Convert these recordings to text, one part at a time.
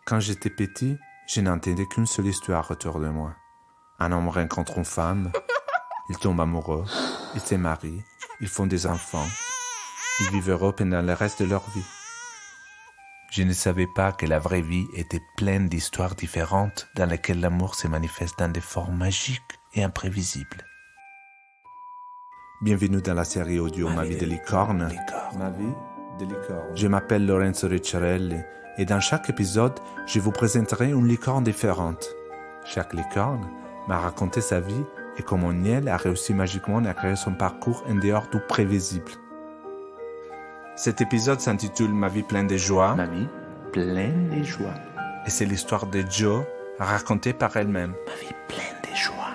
Quand j'étais petit, je n'entendais qu'une seule histoire autour de moi. Un homme rencontre une femme, ils tombent amoureux, ils se marient, ils font des enfants, ils vivent heureux pendant le reste de leur vie. Je ne savais pas que la vraie vie était pleine d'histoires différentes dans lesquelles l'amour se manifeste dans des formes magiques et imprévisibles. Bienvenue dans la série audio Ma vie de licorne. Ma vie de licorne. Je m'appelle Lorenzo Ricciarelli et dans chaque épisode, je vous présenterai une licorne différente. Chaque licorne m'a raconté sa vie et comment Niel a réussi magiquement à créer son parcours en dehors du prévisible. Cet épisode s'intitule Ma vie pleine de joie. Ma vie pleine de joie. Et c'est l'histoire de Jo racontée par elle-même. Ma vie pleine de joie.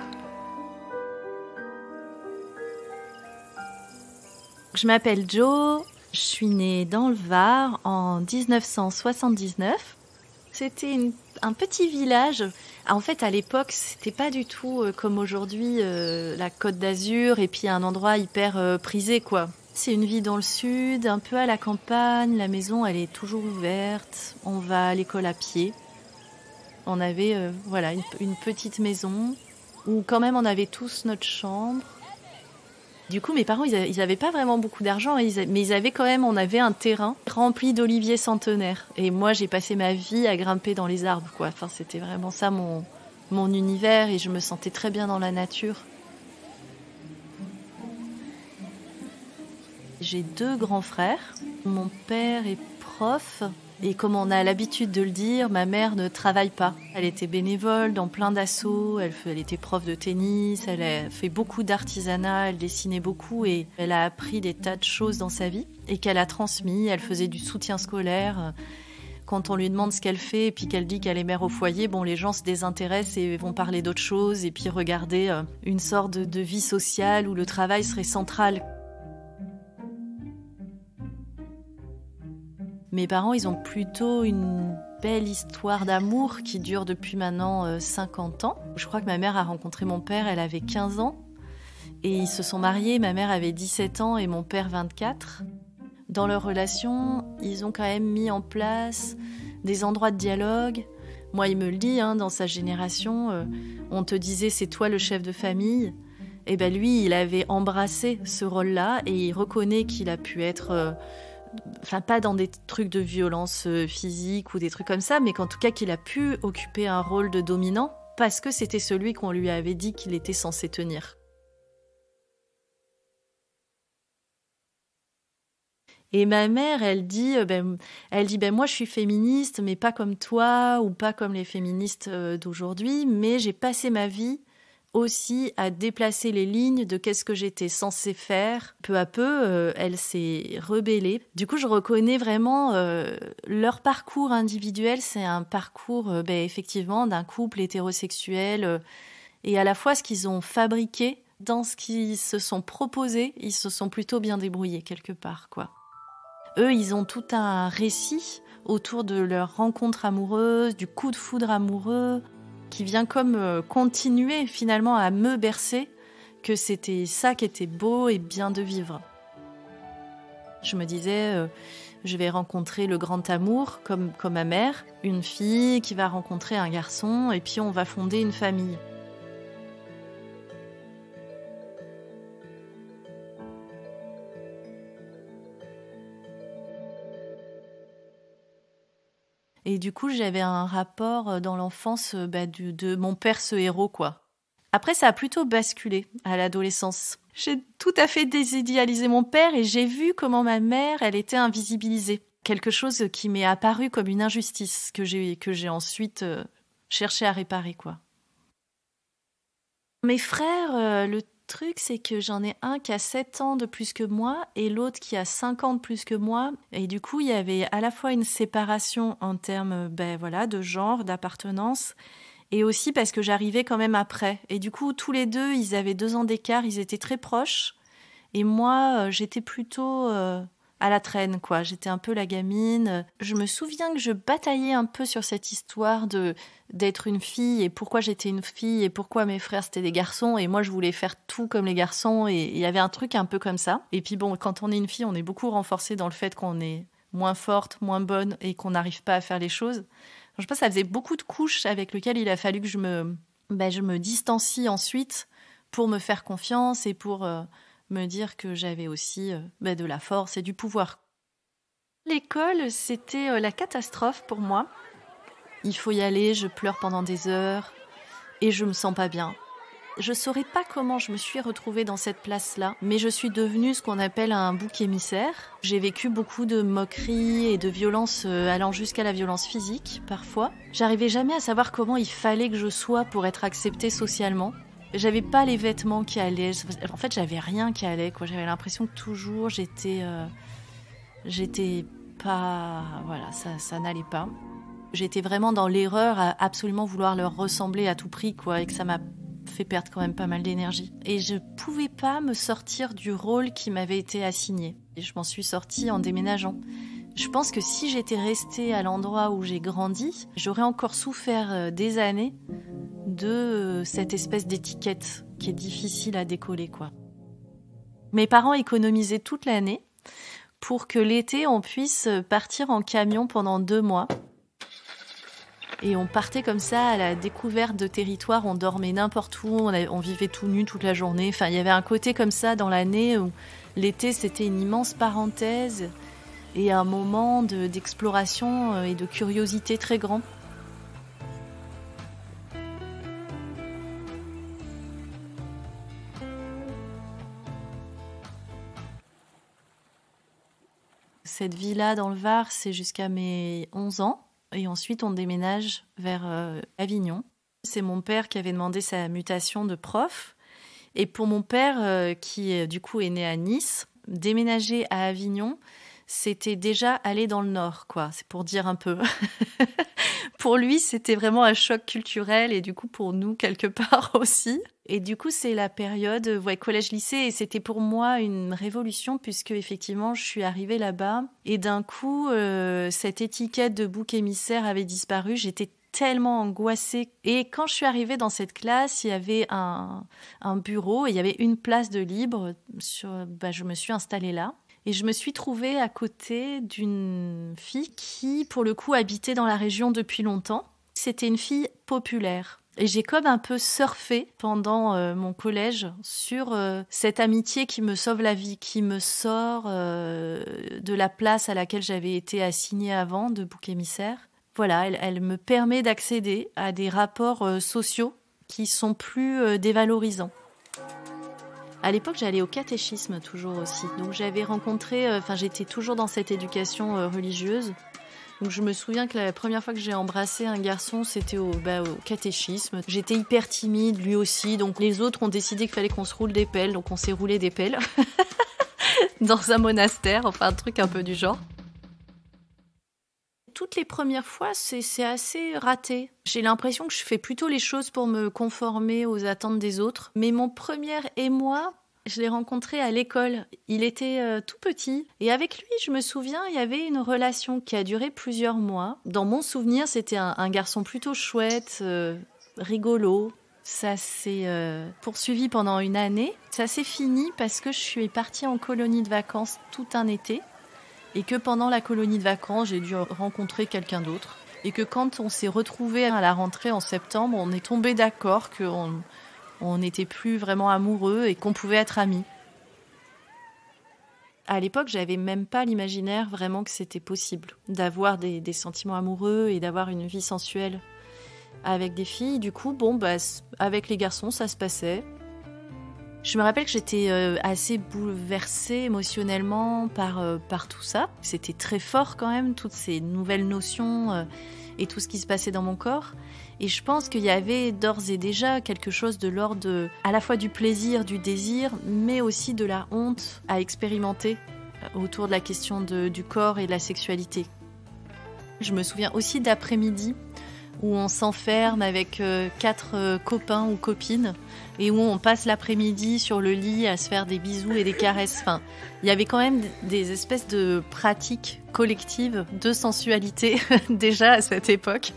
Je m'appelle Jo, je suis née dans le Var en 1979. C'était un petit village. En fait, à l'époque, c'était pas du tout comme aujourd'hui, la Côte d'Azur et puis un endroit hyper prisé, quoi. C'est une vie dans le sud, un peu à la campagne. La maison, elle est toujours ouverte. On va à l'école à pied. On avait une petite maison où quand même on avait tous notre chambre. Du coup, mes parents, ils avaient pas vraiment beaucoup d'argent, mais ils avaient quand même, on avait un terrain rempli d'oliviers centenaires. Et moi, j'ai passé ma vie à grimper dans les arbres, quoi. Enfin, c'était vraiment ça mon univers et je me sentais très bien dans la nature. J'ai 2 grands frères. Mon père est prof. Et comme on a l'habitude de le dire, ma mère ne travaille pas. Elle était bénévole dans plein d'assauts, elle était prof de tennis, elle a fait beaucoup d'artisanat, elle dessinait beaucoup et elle a appris des tas de choses dans sa vie et qu'elle a transmis. Elle faisait du soutien scolaire. Quand on lui demande ce qu'elle fait et puis qu'elle dit qu'elle est mère au foyer, les gens se désintéressent et vont parler d'autres choses et puis regarder une sorte de vie sociale où le travail serait central. Mes parents, ils ont plutôt une belle histoire d'amour qui dure depuis maintenant 50 ans. Je crois que ma mère a rencontré mon père, elle avait 15 ans. Et ils se sont mariés, ma mère avait 17 ans et mon père 24. Dans leur relation, ils ont quand même mis en place des endroits de dialogue. Moi, il me le dit, dans sa génération, on te disait c'est toi le chef de famille. Et ben lui, il avait embrassé ce rôle-là et il reconnaît qu'il a pu être... pas dans des trucs de violence physique ou des trucs comme ça, mais qu'en tout cas qu'il a pu occuper un rôle de dominant parce que c'était celui qu'on lui avait dit qu'il était censé tenir. Et ma mère, elle dit moi je suis féministe, mais pas comme toi ou pas comme les féministes d'aujourd'hui, mais j'ai passé ma vie aussi à déplacer les lignes de qu'est-ce que j'étais censée faire. Peu à peu, elle s'est rebellée. Du coup, je reconnais vraiment leur parcours individuel. C'est un parcours, effectivement, d'un couple hétérosexuel. Et à la fois, ce qu'ils ont fabriqué, dans ce qu'ils se sont proposés, ils se sont plutôt bien débrouillés, quelque part, quoi. Eux, ils ont tout un récit autour de leur rencontre amoureuse, du coup de foudre amoureux, qui vient comme continuer finalement à me bercer que c'était ça qui était beau et bien de vivre. Je me disais, je vais rencontrer le grand amour comme ma mère, une fille qui va rencontrer un garçon et puis on va fonder une famille. Et du coup, j'avais un rapport dans l'enfance de mon père, ce héros, quoi. Après, ça a plutôt basculé à l'adolescence. J'ai tout à fait désidéalisé mon père et j'ai vu comment ma mère, elle était invisibilisée. Quelque chose qui m'est apparu comme une injustice que j'ai ensuite cherché à réparer, quoi. Mes frères, le truc, c'est que j'en ai un qui a 7 ans de plus que moi et l'autre qui a 5 ans de plus que moi. Et du coup, il y avait à la fois une séparation en termes de genre, d'appartenance, et aussi parce que j'arrivais quand même après. Et du coup, tous les deux, ils avaient 2 ans d'écart, ils étaient très proches. Et moi, j'étais plutôt à la traîne, quoi. J'étais un peu la gamine. Je me souviens que je bataillais un peu sur cette histoire d'être une fille et pourquoi j'étais une fille et pourquoi mes frères c'était des garçons et moi je voulais faire tout comme les garçons et il y avait un truc un peu comme ça. Et puis quand on est une fille, on est beaucoup renforcé dans le fait qu'on est moins forte, moins bonne et qu'on n'arrive pas à faire les choses. Je pense que ça faisait beaucoup de couches avec lesquelles il a fallu que je me distancie ensuite pour me faire confiance et pour me dire que j'avais aussi de la force et du pouvoir. L'école, c'était la catastrophe pour moi. Il faut y aller, je pleure pendant des heures et je me sens pas bien. Je saurais pas comment je me suis retrouvée dans cette place-là, mais je suis devenue ce qu'on appelle un bouc émissaire. J'ai vécu beaucoup de moqueries et de violences allant jusqu'à la violence physique, parfois. J'arrivais jamais à savoir comment il fallait que je sois pour être acceptée socialement. J'avais pas les vêtements qui allaient. En fait, j'avais rien qui allait, quoi. J'avais l'impression que toujours j'étais pas... Voilà, ça n'allait pas. J'étais vraiment dans l'erreur à absolument vouloir leur ressembler à tout prix, quoi, et que ça m'a fait perdre quand même pas mal d'énergie. Et je pouvais pas me sortir du rôle qui m'avait été assigné. Et je m'en suis sortie en déménageant. Je pense que si j'étais restée à l'endroit où j'ai grandi, j'aurais encore souffert des années de cette espèce d'étiquette qui est difficile à décoller, quoi. Mes parents économisaient toute l'année pour que l'été, on puisse partir en camion pendant 2 mois. Et on partait comme ça à la découverte de territoires, on dormait n'importe où, on vivait tout nu toute la journée. Enfin, il y avait un côté comme ça dans l'année où l'été, c'était une immense parenthèse et un moment d'exploration et de curiosité très grand. Cette vie-là dans le Var, c'est jusqu'à mes 11 ans. Et ensuite, on déménage vers Avignon. C'est mon père qui avait demandé sa mutation de prof. Et pour mon père, qui du coup est né à Nice, déménager à Avignon, c'était déjà aller dans le Nord, quoi. C'est pour dire un peu. Pour lui, c'était vraiment un choc culturel et du coup, pour nous, quelque part aussi. Et du coup, c'est la période collège-lycée et c'était pour moi une révolution puisque effectivement, je suis arrivée là-bas et d'un coup, cette étiquette de bouc émissaire avait disparu. J'étais tellement angoissée. Et quand je suis arrivée dans cette classe, il y avait un bureau et il y avait une place de libre. Je me suis installée là. Et je me suis trouvée à côté d'une fille qui, pour le coup, habitait dans la région depuis longtemps. C'était une fille populaire. Et j'ai comme un peu surfé pendant mon collège sur cette amitié qui me sauve la vie, qui me sort de la place à laquelle j'avais été assignée avant, de bouc émissaire. Voilà, elle me permet d'accéder à des rapports sociaux qui sont plus dévalorisants. À l'époque, j'allais au catéchisme toujours aussi. Donc j'avais rencontré, j'étais toujours dans cette éducation religieuse. Donc je me souviens que la première fois que j'ai embrassé un garçon, c'était au catéchisme. J'étais hyper timide, lui aussi. Donc les autres ont décidé qu'il fallait qu'on se roule des pelles. Donc on s'est roulé des pelles dans un monastère, enfin un truc un peu du genre. Toutes les premières fois, c'est assez raté. J'ai l'impression que je fais plutôt les choses pour me conformer aux attentes des autres. Mais mon premier émoi, je l'ai rencontré à l'école. Il était tout petit. Et avec lui, je me souviens, il y avait une relation qui a duré plusieurs mois. Dans mon souvenir, c'était un garçon plutôt chouette, rigolo. Ça s'est poursuivi pendant une année. Ça s'est fini parce que je suis partie en colonie de vacances tout un été. Et que pendant la colonie de vacances, j'ai dû rencontrer quelqu'un d'autre. Et que quand on s'est retrouvés à la rentrée en septembre, on est tombé d'accord qu'on n'était plus vraiment amoureux et qu'on pouvait être amis. À l'époque, j'avais même pas l'imaginaire vraiment que c'était possible d'avoir des sentiments amoureux et d'avoir une vie sensuelle avec des filles. Du coup, avec les garçons, ça se passait. Je me rappelle que j'étais assez bouleversée émotionnellement par tout ça. C'était très fort quand même, toutes ces nouvelles notions et tout ce qui se passait dans mon corps. Et je pense qu'il y avait d'ores et déjà quelque chose de l'ordre à la fois du plaisir, du désir, mais aussi de la honte à expérimenter autour de la question du corps et de la sexualité. Je me souviens aussi d'après-midi où on s'enferme avec 4 copains ou copines et où on passe l'après-midi sur le lit à se faire des bisous et des caresses. Enfin, il y avait quand même des espèces de pratiques collectives de sensualité déjà à cette époque.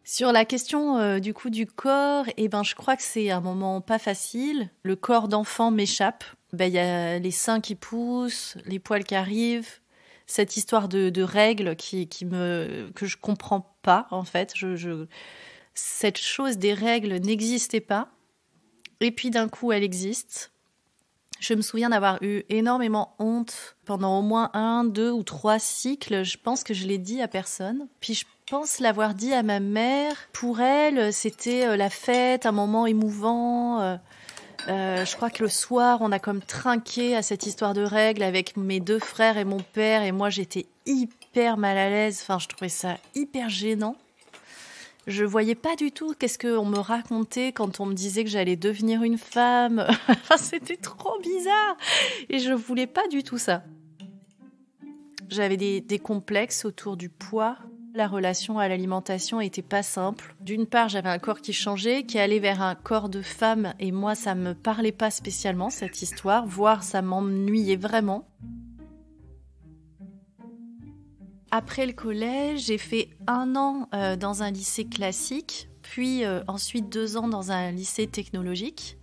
Sur la question du corps, je crois que c'est un moment pas facile. Le corps d'enfant m'échappe. Il y a les seins qui poussent, les poils qui arrivent. cette histoire de règles que je comprends pas, en fait. Cette chose des règles n'existait pas. Et puis d'un coup, elle existe. Je me souviens d'avoir eu énormément honte pendant au moins 1, 2 ou 3 cycles. Je pense que je l'ai dit à personne. Puis je pense l'avoir dit à ma mère. Pour elle, c'était la fête, un moment émouvant. Je crois que le soir, on a comme trinqué à cette histoire de règles avec mes 2 frères et mon père. Et moi, j'étais hyper mal à l'aise. Enfin, je trouvais ça hyper gênant. Je voyais pas du tout qu'est-ce qu'on me racontait quand on me disait que j'allais devenir une femme. C'était trop bizarre. Et je voulais pas du tout ça. J'avais des complexes autour du poids. La relation à l'alimentation était pas simple. D'une part, j'avais un corps qui changeait, qui allait vers un corps de femme. Et moi, ça me parlait pas spécialement, cette histoire. Voire, ça m'ennuyait vraiment. Après le collège, j'ai fait 1 an dans un lycée classique, puis ensuite 2 ans dans un lycée technologique.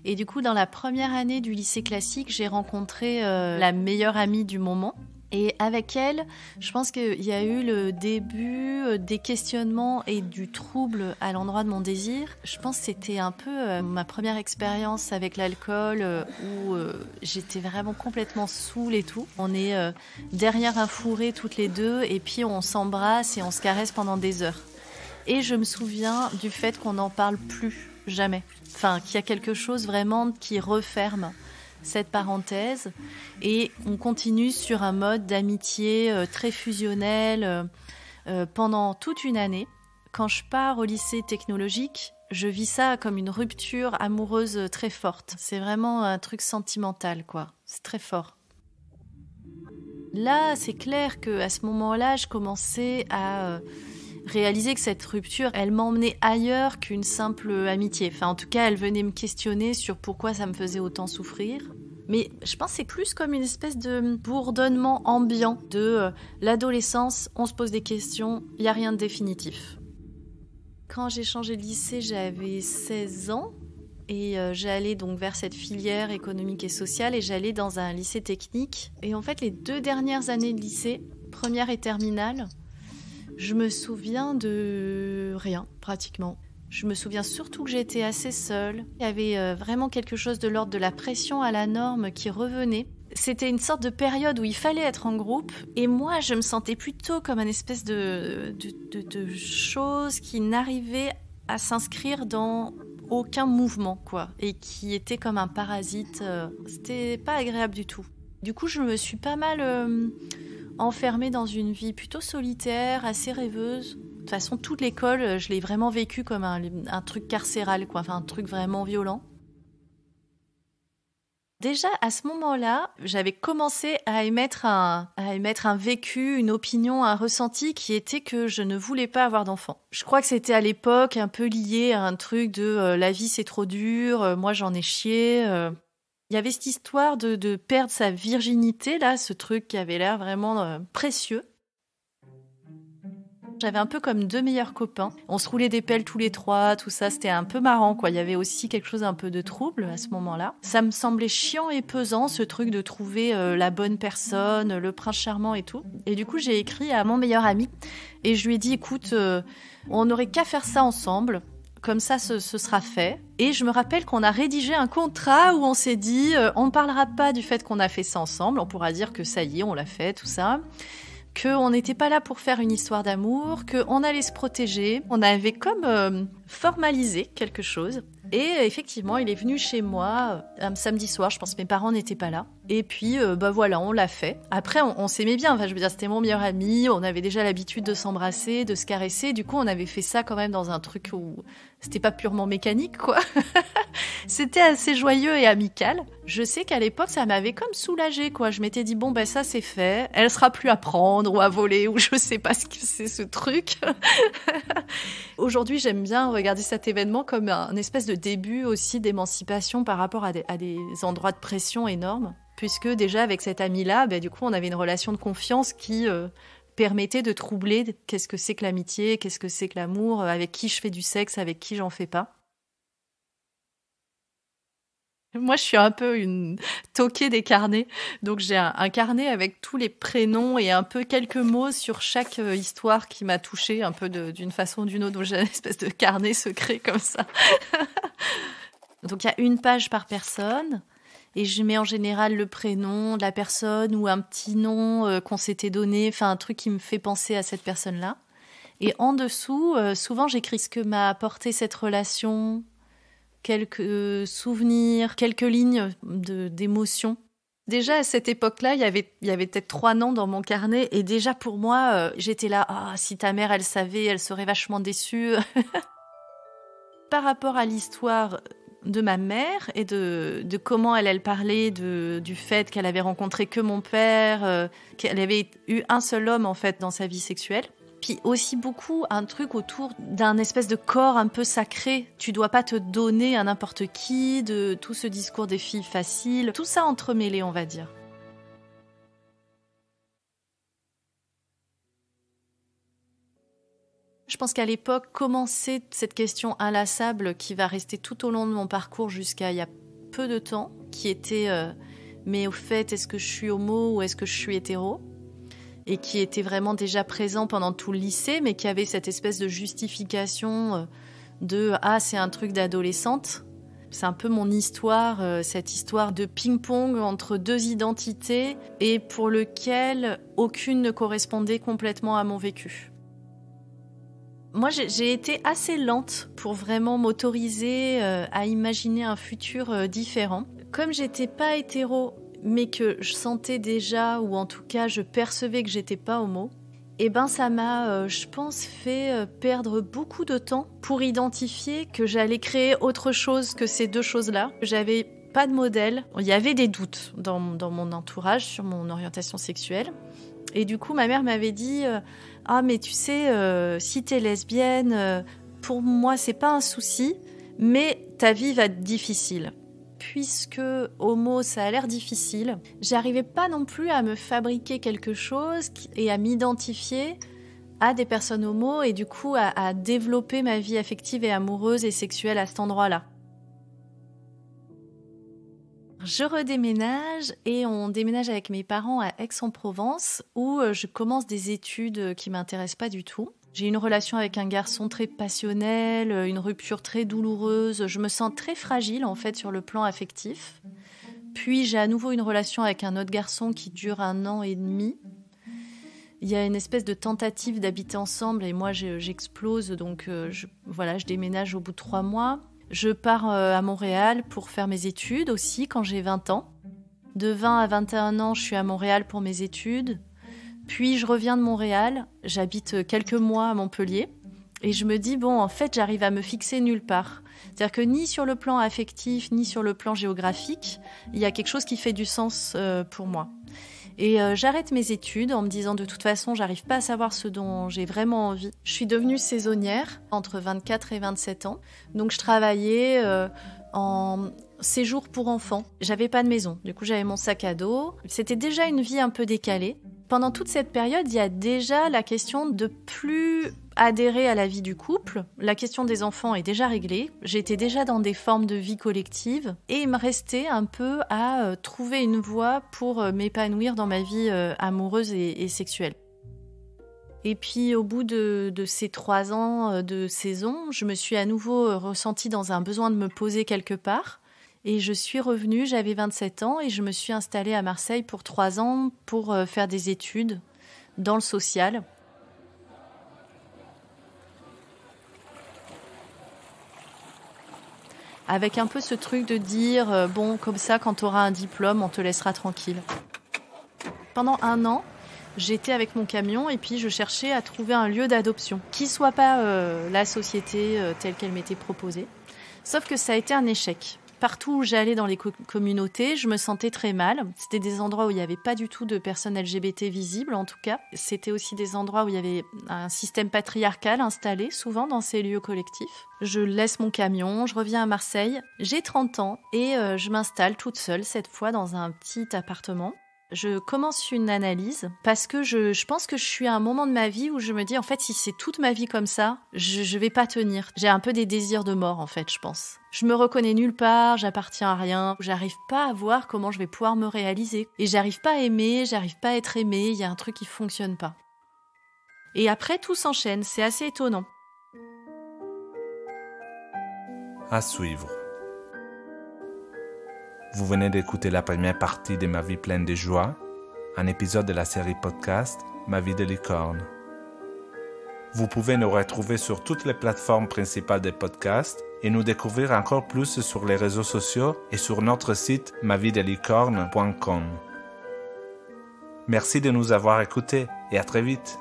Et du coup, dans la première année du lycée classique, j'ai rencontré la meilleure amie du moment. Et avec elle, je pense qu'il y a eu le début des questionnements et du trouble à l'endroit de mon désir. Je pense que c'était un peu ma première expérience avec l'alcool où j'étais vraiment complètement saoule et tout. On est derrière un fourré toutes les deux et puis on s'embrasse et on se caresse pendant des heures. Et je me souviens du fait qu'on n'en parle plus jamais. Enfin, qu'il y a quelque chose vraiment qui referme cette parenthèse et on continue sur un mode d'amitié très fusionnel pendant toute une année. Quand je pars au lycée technologique, je vis ça comme une rupture amoureuse très forte. C'est vraiment un truc sentimental, quoi. C'est très fort. Là, c'est clair qu'à ce moment-là, je commençais à réaliser que cette rupture, elle m'emmenait ailleurs qu'une simple amitié. Enfin, en tout cas, elle venait me questionner sur pourquoi ça me faisait autant souffrir. Mais je pense que c'est plus comme une espèce de bourdonnement ambiant de l'adolescence, on se pose des questions, il n'y a rien de définitif. Quand j'ai changé de lycée, j'avais 16 ans et j'allais donc vers cette filière économique et sociale et j'allais dans un lycée technique. Et en fait, les 2 dernières années de lycée, première et terminale, je me souviens de rien, pratiquement. Je me souviens surtout que j'étais assez seule. Il y avait vraiment quelque chose de l'ordre de la pression à la norme qui revenait. C'était une sorte de période où il fallait être en groupe. Et moi, je me sentais plutôt comme une espèce de chose qui n'arrivait à s'inscrire dans aucun mouvement, quoi. Et qui était comme un parasite. C'était pas agréable du tout. Du coup, je me suis pas mal enfermée dans une vie plutôt solitaire, assez rêveuse. De toute façon, toute l'école, je l'ai vraiment vécue comme un truc carcéral, quoi. Enfin, un truc vraiment violent. Déjà, à ce moment-là, j'avais commencé à émettre un vécu, une opinion, un ressenti qui était que je ne voulais pas avoir d'enfant. Je crois que c'était à l'époque un peu lié à un truc de la vie c'est trop dur, moi j'en ai chié. Il y avait cette histoire de perdre sa virginité, là, ce truc qui avait l'air vraiment précieux. J'avais un peu comme 2 meilleurs copains. On se roulait des pelles tous les 3, tout ça, c'était un peu marrant, quoi. Il y avait aussi quelque chose un peu de trouble à ce moment-là. Ça me semblait chiant et pesant, ce truc de trouver la bonne personne, le prince charmant et tout. Et du coup, j'ai écrit à mon meilleur ami et je lui ai dit, écoute, on n'aurait qu'à faire ça ensemble. Comme ça, ce sera fait. Et je me rappelle qu'on a rédigé un contrat où on s'est dit, on ne parlera pas du fait qu'on a fait ça ensemble. On pourra dire que ça y est, on l'a fait, tout ça. Qu'on n'était pas là pour faire une histoire d'amour, qu'on allait se protéger. On avait comme formalisé quelque chose. Et effectivement, il est venu chez moi un samedi soir, je pense que mes parents n'étaient pas là. Et puis, voilà, on l'a fait. Après, on s'aimait bien, enfin, je veux dire, c'était mon meilleur ami, on avait déjà l'habitude de s'embrasser, de se caresser. Du coup, on avait fait ça quand même dans un truc où c'était pas purement mécanique, quoi. C'était assez joyeux et amical. Je sais qu'à l'époque, ça m'avait comme soulagée, quoi. Je m'étais dit, bon, ben ça, c'est fait. Elle sera plus à prendre ou à voler, ou je sais pas ce que c'est, ce truc. Aujourd'hui, j'aime bien regarder cet événement comme un espèce de début aussi d'émancipation par rapport à des endroits de pression énormes. Puisque déjà, avec cet ami-là, du coup, on avait une relation de confiance qui permettait de troubler qu'est-ce que c'est que l'amitié, qu'est-ce que c'est que l'amour, avec qui je fais du sexe, avec qui j'en fais pas. Moi, je suis un peu une toquée des carnets. Donc, j'ai un carnet avec tous les prénoms et un peu quelques mots sur chaque histoire qui m'a touchée un peu d'une façon ou d'une autre. Donc, j'ai une espèce de carnet secret comme ça. Donc, il y a une page par personne. Et je mets en général le prénom de la personne ou un petit nom qu'on s'était donné. Enfin, un truc qui me fait penser à cette personne-là. Et en dessous, souvent, j'écris ce que m'a apporté cette relation, quelques souvenirs, quelques lignes d'émotions. Déjà, à cette époque-là, il y avait peut-être 3 noms dans mon carnet. Et déjà, pour moi, j'étais là, si ta mère, elle savait, elle serait vachement déçue. Par rapport à l'histoire de ma mère et de comment elle parlait du fait qu'elle avait rencontré que mon père, qu'elle avait eu un seul homme, en fait, dans sa vie sexuelle. Puis aussi beaucoup un truc autour d'un espèce de corps un peu sacré. Tu dois pas te donner à n'importe qui, de tout ce discours des filles faciles. Tout ça entremêlé, on va dire. Je pense qu'à l'époque, commençait cette question inlassable qui va rester tout au long de mon parcours jusqu'à il y a peu de temps, qui était mais au fait, est-ce que je suis homo ou est-ce que je suis hétéro ? Et qui était vraiment déjà présent pendant tout le lycée, mais qui avait cette espèce de justification de « Ah, c'est un truc d'adolescente ». C'est un peu mon histoire, cette histoire de ping-pong entre 2 identités et pour lequel aucune ne correspondait complètement à mon vécu. Moi, j'ai été assez lente pour vraiment m'autoriser à imaginer un futur différent. Comme j'étais pas hétéro, mais que je sentais déjà, ou en tout cas je percevais que j'étais pas homo, et ben ça m'a, je pense, fait perdre beaucoup de temps pour identifier que j'allais créer autre chose que ces 2 choses-là. J'avais pas de modèle, il y avait des doutes dans mon entourage sur mon orientation sexuelle, et du coup ma mère m'avait dit « Ah mais tu sais, si t'es lesbienne, pour moi c'est pas un souci, mais ta vie va être difficile ». Puisque homo, ça a l'air difficile, j'arrivais pas non plus à me fabriquer quelque chose et à m'identifier à des personnes homo et du coup à développer ma vie affective et amoureuse et sexuelle à cet endroit-là. Je redéménage et on déménage avec mes parents à Aix-en-Provence où je commence des études qui m'intéressent pas du tout. J'ai une relation avec un garçon très passionnel, une rupture très douloureuse. Je me sens très fragile, en fait, sur le plan affectif. Puis, j'ai à nouveau une relation avec un autre garçon qui dure 1 an et demi. Il y a une espèce de tentative d'habiter ensemble et moi, j'explose. Donc, je déménage au bout de 3 mois. Je pars à Montréal pour faire mes études aussi, quand j'ai 20 ans. De 20 à 21 ans, je suis à Montréal pour mes études. Puis je reviens de Montréal, j'habite quelques mois à Montpellier et je me dis, bon, en fait, j'arrive à me fixer nulle part. C'est-à-dire que ni sur le plan affectif, ni sur le plan géographique, il y a quelque chose qui fait du sens pour moi. Et j'arrête mes études en me disant, de toute façon, j'arrive pas à savoir ce dont j'ai vraiment envie. Je suis devenue saisonnière entre 24 et 27 ans. Donc je travaillais en séjour pour enfants. J'avais pas de maison, du coup j'avais mon sac à dos. C'était déjà une vie un peu décalée. Pendant toute cette période, il y a déjà la question de plus adhérer à la vie du couple. La question des enfants est déjà réglée. J'étais déjà dans des formes de vie collective. Et il me restait un peu à trouver une voie pour m'épanouir dans ma vie amoureuse et sexuelle. Et puis au bout de ces 3 ans de saison, je me suis à nouveau ressentie dans un besoin de me poser quelque part. Et je suis revenue, j'avais 27 ans et je me suis installée à Marseille pour 3 ans pour faire des études dans le social. Avec un peu ce truc de dire, bon, comme ça, quand tu auras un diplôme, on te laissera tranquille. Pendant 1 an, j'étais avec mon camion et puis je cherchais à trouver un lieu d'adoption qui ne soit pas la société telle qu'elle m'était proposée. Sauf que ça a été un échec. Partout où j'allais dans les communautés, je me sentais très mal. C'était des endroits où il n'y avait pas du tout de personnes LGBT visibles, en tout cas. C'était aussi des endroits où il y avait un système patriarcal installé, souvent dans ces lieux collectifs. Je laisse mon camion, je reviens à Marseille. J'ai 30 ans et je m'installe toute seule, cette fois, dans un petit appartement. Je commence une analyse parce que je pense que je suis à un moment de ma vie où je me dis, en fait, si c'est toute ma vie comme ça, je vais pas tenir. J'ai un peu des désirs de mort, en fait, je pense. Je me reconnais nulle part, j'appartiens à rien. J'arrive pas à voir comment je vais pouvoir me réaliser. Et j'arrive pas à aimer, j'arrive pas à être aimée, il y a un truc qui fonctionne pas. Et après, tout s'enchaîne, c'est assez étonnant. À suivre. Vous venez d'écouter la première partie de Ma vie pleine de joie, un épisode de la série podcast Ma vie de licorne. Vous pouvez nous retrouver sur toutes les plateformes principales des podcasts et nous découvrir encore plus sur les réseaux sociaux et sur notre site mavidelicorne.com. Merci de nous avoir écoutés et à très vite.